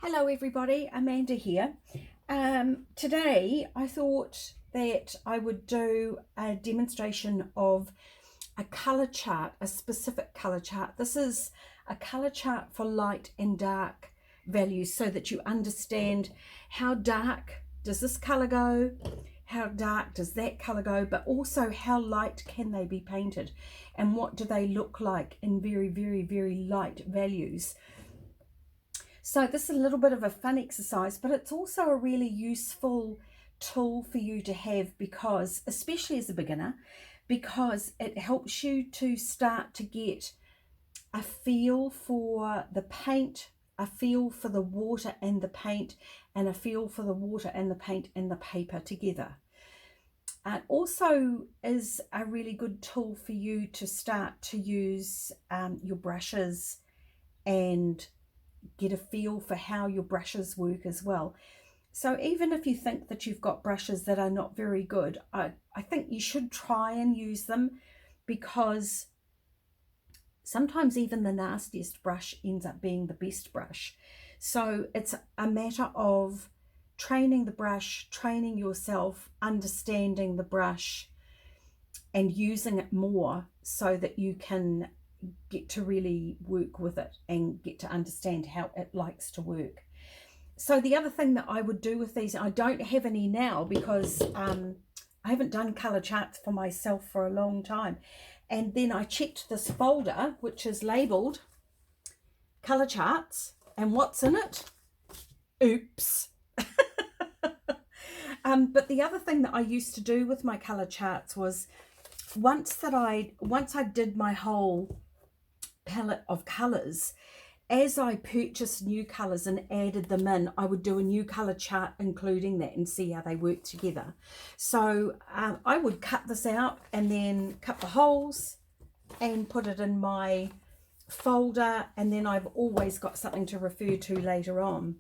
Hello everybody, Amanda here. Today I thought that I would do a demonstration of a colour chart, a specific colour chart. This is a colour chart for light and dark values so that you understand how dark does this colour go, how dark does that colour go, but also how light can they be painted and what do they look like in very, very, very light values. So this is a little bit of a fun exercise, but it's also a really useful tool for you to have because, especially as a beginner, because it helps you to start to get a feel for the paint, a feel for the water and the paint, and a feel for the water and the paint and the paper together. It also is a really good tool for you to start to use your brushes and get a feel for how your brushes work as well. So even if you think that you've got brushes that are not very good, I think you should try and use them, because sometimes even the nastiest brush ends up being the best brush. So it's a matter of training the brush, training yourself, understanding the brush and using it more so that you can get to really work with it and get to understand how it likes to work. So the other thing that I would do with these, I don't have any now because I haven't done colour charts for myself for a long time. And then I checked this folder, which is labelled colour charts, and what's in it? Oops. But the other thing that I used to do with my colour charts was once I did my whole palette of colours, as I purchased new colours and added them in, I would do a new colour chart including that and see how they work together. So I would cut this out and then cut the holes and put it in my folder, and then I've always got something to refer to later on.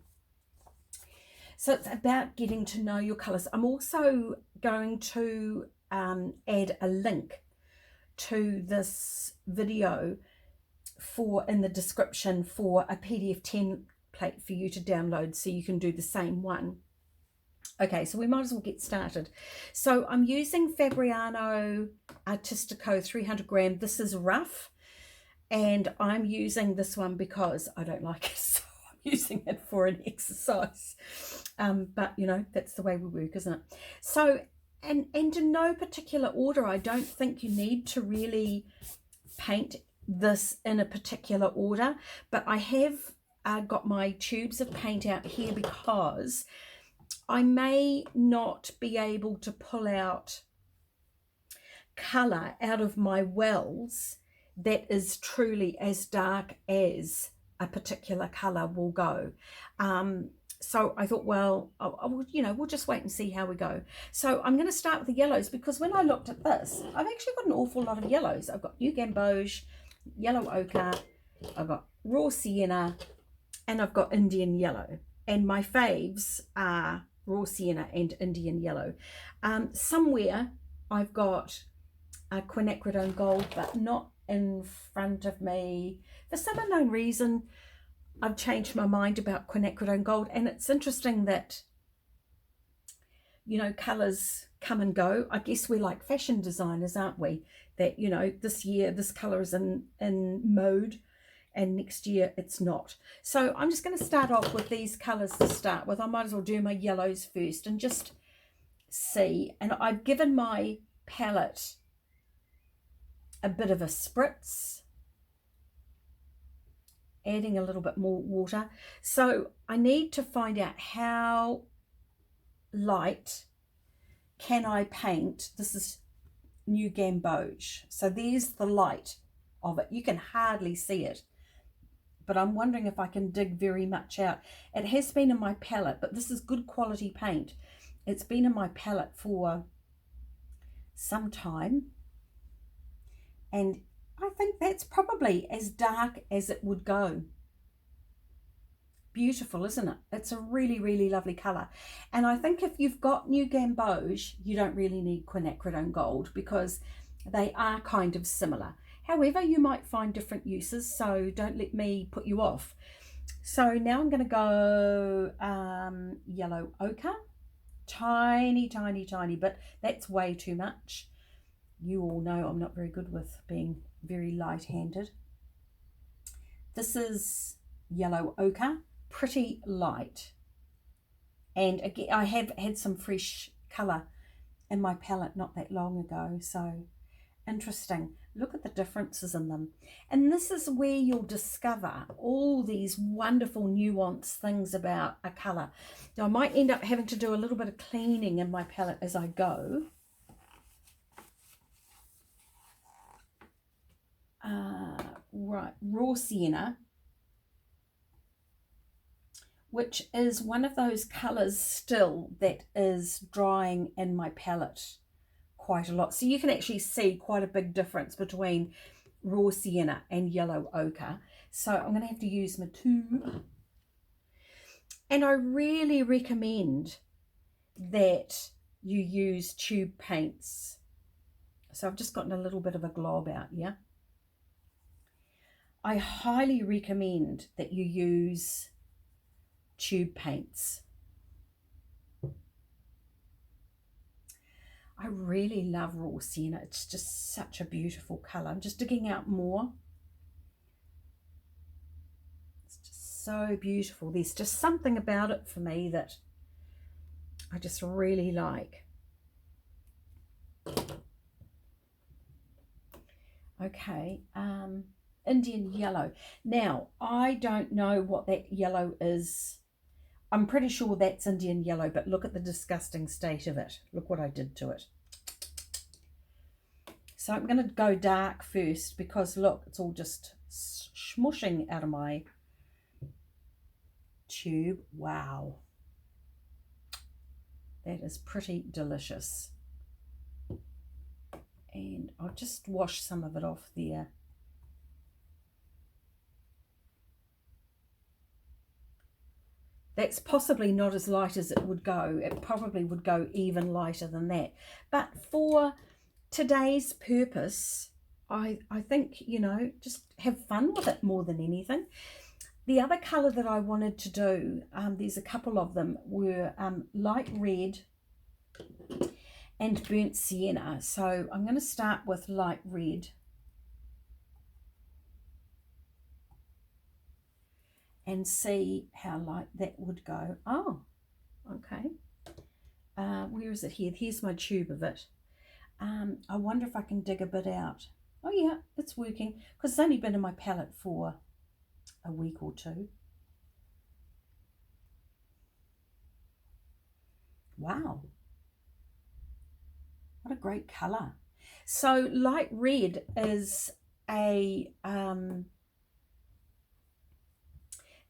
So it's about getting to know your colours. I'm also going to add a link to this video in the description for a PDF template for you to download so you can do the same one. Okay, so we might as well get started. So I'm using Fabriano Artistico 300 gram. This is rough, and I'm using this one because I don't like it, so I'm using it for an exercise. But you know, that's the way we work, isn't it? So and in no particular order. I don't think you need to really paint this in a particular order, but I have got my tubes of paint out here because I may not be able to pull out colour out of my wells that is truly as dark as a particular colour will go. So I thought, well, we'll just wait and see how we go. So I'm going to start with the yellows, because when I looked at this, I've actually got an awful lot of yellows. I've got new Gamboge, yellow ochre, I've got raw sienna, and I've got Indian yellow. And my faves are raw sienna and Indian yellow. Somewhere I've got a quinacridone gold, but not in front of me. For some unknown reason, I've changed my mind about quinacridone gold, and it's interesting that, you know, colours come and go. I guess we're like fashion designers, aren't we? That, you know, this year this colour is in mode and next year it's not. So I'm just going to start off with these colours to start with. I might as well do my yellows first and just see. And I've given my palette a bit of a spritz, adding a little bit more water. So I need to find out how light can I paint. This is new Gamboge. So there's the light of it. You can hardly see it, but I'm wondering if I can dig very much out. It has been in my palette, but this is good quality paint. It's been in my palette for some time, and I think that's probably as dark as it would go. Beautiful, isn't it? It's a really, really lovely colour. And I think if you've got new Gamboge, you don't really need quinacridone gold because they are kind of similar. However, you might find different uses, so don't let me put you off. So now I'm going to go yellow ochre. Tiny, tiny, tiny, but that's way too much. You all know I'm not very good with being very light-handed. This is yellow ochre, pretty light. And again, I have had some fresh colour in my palette not that long ago, so interesting. Look at the differences in them. And this is where you'll discover all these wonderful nuanced things about a colour. Now I might end up having to do a little bit of cleaning in my palette as I go. Right, raw sienna, which is one of those colours still that is drying in my palette quite a lot. So you can actually see quite a big difference between raw sienna and yellow ochre. So I'm going to have to use my tube. And I really recommend that you use tube paints. So I've just gotten a little bit of a glob out here. I highly recommend that you use tube paints. I really love raw sienna. It's just such a beautiful colour. I'm just digging out more. It's just so beautiful. There's just something about it for me that I just really like. Okay, Indian yellow. Now, I don't know what that yellow is. I'm pretty sure that's Indian yellow, but look at the disgusting state of it. Look what I did to it. So I'm going to go dark first because look, it's all just smushing out of my tube. Wow. That is pretty delicious. And I'll just wash some of it off there. That's possibly not as light as it would go. It probably would go even lighter than that. But for today's purpose, I think, you know, just have fun with it more than anything. The other colour that I wanted to do, there's a couple of them, were light red and burnt sienna. So I'm going to start with light red. And see how light that would go. Oh, okay. Where is it here? Here's my tube of it. I wonder if I can dig a bit out. Oh yeah, it's working because it's only been in my palette for a week or two. Wow. What a great colour. So light red is a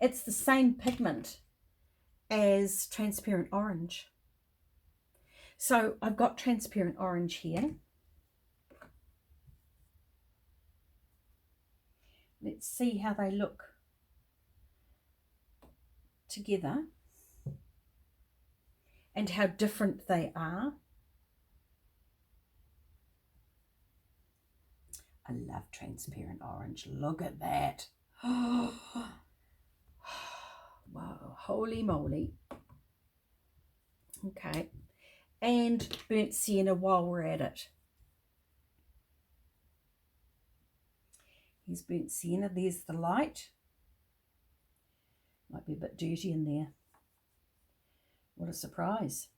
it's the same pigment as transparent orange. So I've got transparent orange here. Let's see how they look together and how different they are. I love transparent orange. Look at that. Oh, wow, holy moly. Okay, and burnt sienna while we're at it. Here's burnt sienna. There's the light. Might be a bit dirty in there. What a surprise.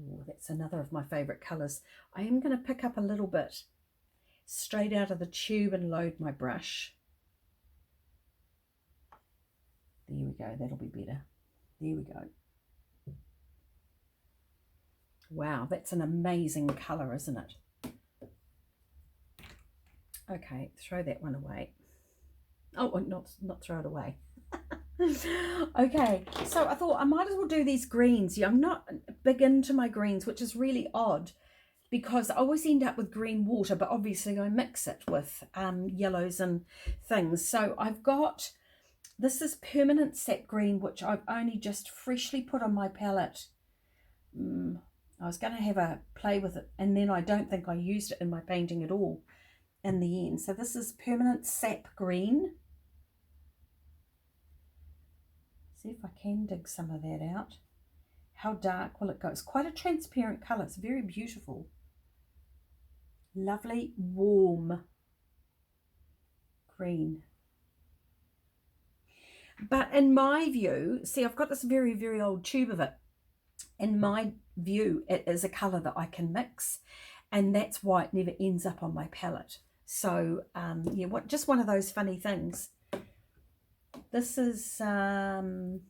Oh, that's another of my favourite colours. I am going to pick up a little bit straight out of the tube and load my brush. There we go, that'll be better. There we go. Wow, that's an amazing colour, isn't it? Okay, throw that one away. Oh, not throw it away. Okay, so I thought I might as well do these greens. Yeah, I'm not big into my greens, which is really odd because I always end up with green water, but obviously I mix it with yellows and things. So I've got, this is permanent sap green, which I've only just freshly put on my palette I was going to have a play with it, and then I don't think I used it in my painting at all in the end. So this is Permanent Sap Green. See if I can dig some of that out. How dark will it go? It's quite a transparent colour. It's very beautiful. Lovely, warm green. But in my view, see, I've got this very, very old tube of it. In my view, it is a colour that I can mix, and that's why it never ends up on my palette. So, yeah, just one of those funny things. This is, I'm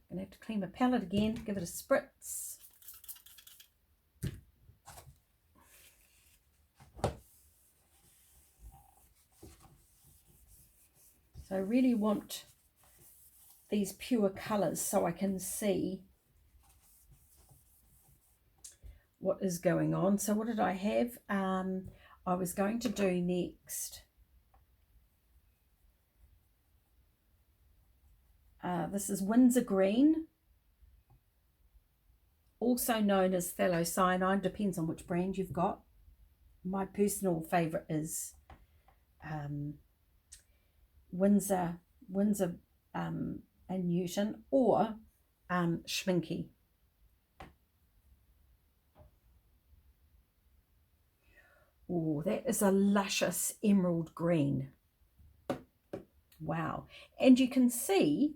going to have to clean my palette again, give it a spritz. So I really want these pure colours so I can see what is going on. So what did I have? I was going to do next. This is Winsor Green, also known as Phthalocyanine, depends on which brand you've got. My personal favourite is Winsor and Newton, or Schmincke. Oh, that is a luscious emerald green. Wow. And you can see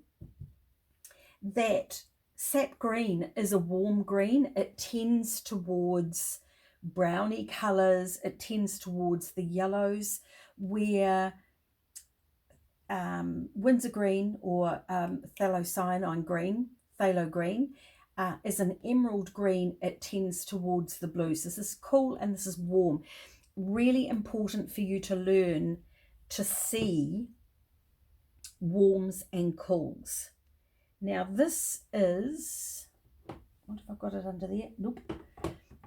that sap green is a warm green. It tends towards browny colours. It tends towards the yellows, where Winsor green or Phthalocyanine green, phthalo green, is an emerald green. It tends towards the blue. So this is cool and this is warm. Really important for you to learn to see warms and cools. Now this is, what have I got it under there? Nope.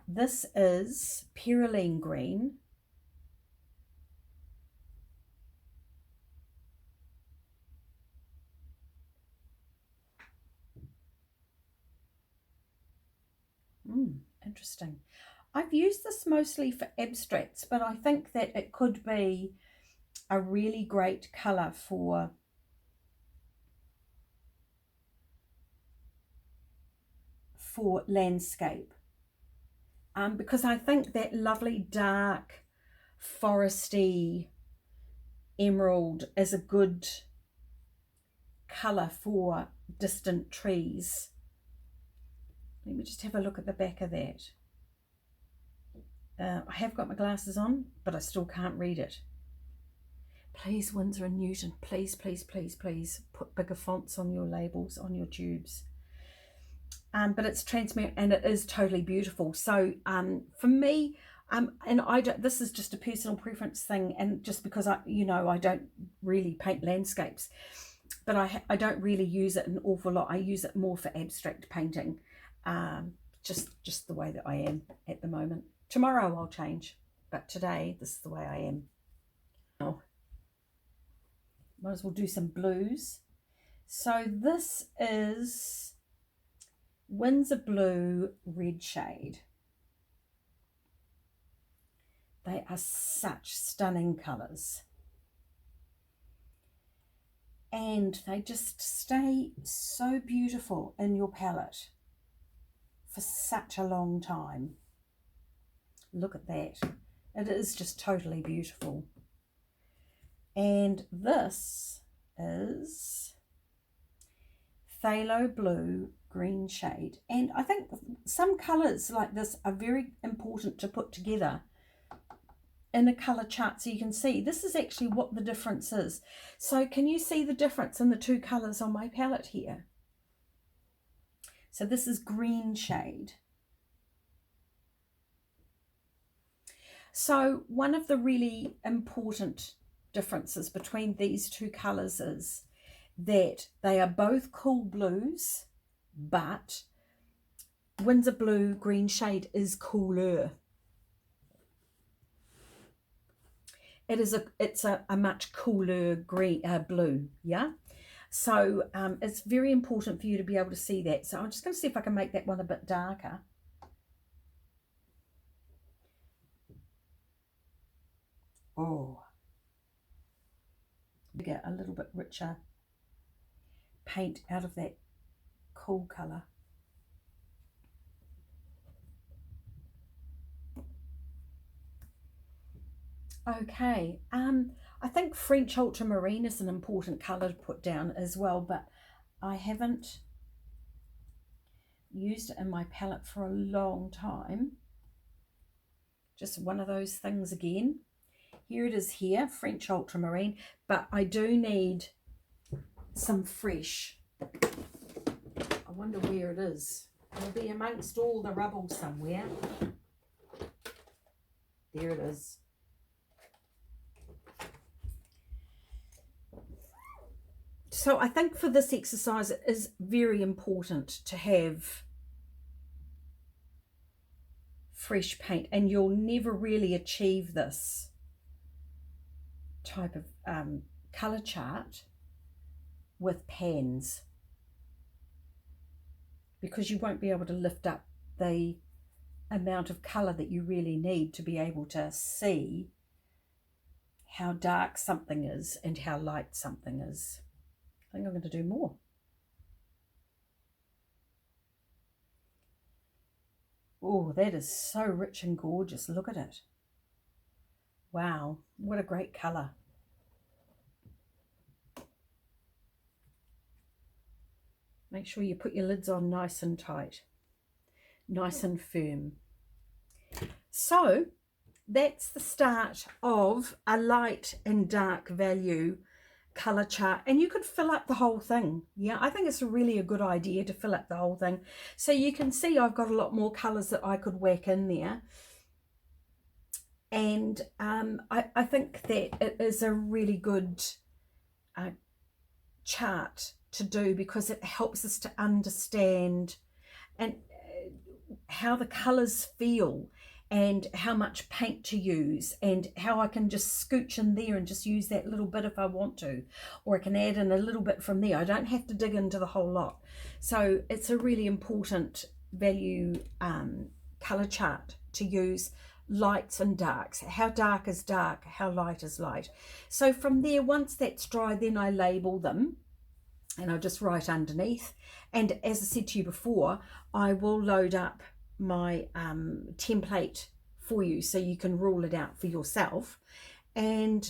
This is perylene green. Interesting. I've used this mostly for abstracts, but I think that it could be a really great colour for landscape, because I think that lovely dark foresty emerald is a good colour for distant trees. Let me just have a look at the back of that. I have got my glasses on, but I still can't read it. Please, Winsor and Newton, please, please, please, please put bigger fonts on your labels, on your tubes. But it's transparent and it is totally beautiful. So for me, and I don't, this is just a personal preference thing, and just because I don't really paint landscapes, but I don't really use it an awful lot. I use it more for abstract painting, just the way that I am at the moment. Tomorrow I'll change, but today this is the way I am. Oh, might as well do some blues. So this is Winsor Blue red shade. They are such stunning colours, and they just stay so beautiful in your palette for such a long time. Look at that. It is just totally beautiful. And this is Phthalo Blue green shade, and I think some colours like this are very important to put together in a colour chart, so you can see this is actually what the difference is. So can you see the difference in the two colours on my palette here? So this is green shade. So one of the really important differences between these two colours is that they are both cool blues, but Winsor Blue green shade is cooler. It's a much cooler green blue, yeah. So it's very important for you to be able to see that. So I'm just going to see if I can make that one a bit darker. Oh, we get a little bit richer paint out of that cool colour. Okay, I think French ultramarine is an important colour to put down as well, but I haven't used it in my palette for a long time. Just one of those things again. Here it is here, French ultramarine, but I do need some fresh. I wonder where it is. It'll be amongst all the rubble somewhere. There it is. So I think for this exercise it is very important to have fresh paint, and you'll never really achieve this type of colour chart with pans, because you won't be able to lift up the amount of colour that you really need to be able to see how dark something is and how light something is. I think I'm going to do more. Oh, that is so rich and gorgeous. Look at it. Wow, what a great colour. Make sure you put your lids on nice and tight, nice and firm. So that's the start of a light and dark value colour chart, and you could fill up the whole thing. Yeah, I think it's really a good idea to fill up the whole thing. So you can see I've got a lot more colours that I could whack in there, and I think that it is a really good chart to do, because it helps us to understand and how the colours feel and how much paint to use, and how I can just scooch in there and just use that little bit if I want to, or I can add in a little bit from there. I don't have to dig into the whole lot. So it's a really important value colour chart to use, lights and darks. How dark is dark, how light is light. So from there, once that's dry, then I label them, and I'll just write underneath. And as I said to you before, I will load up my template for you so you can rule it out for yourself. And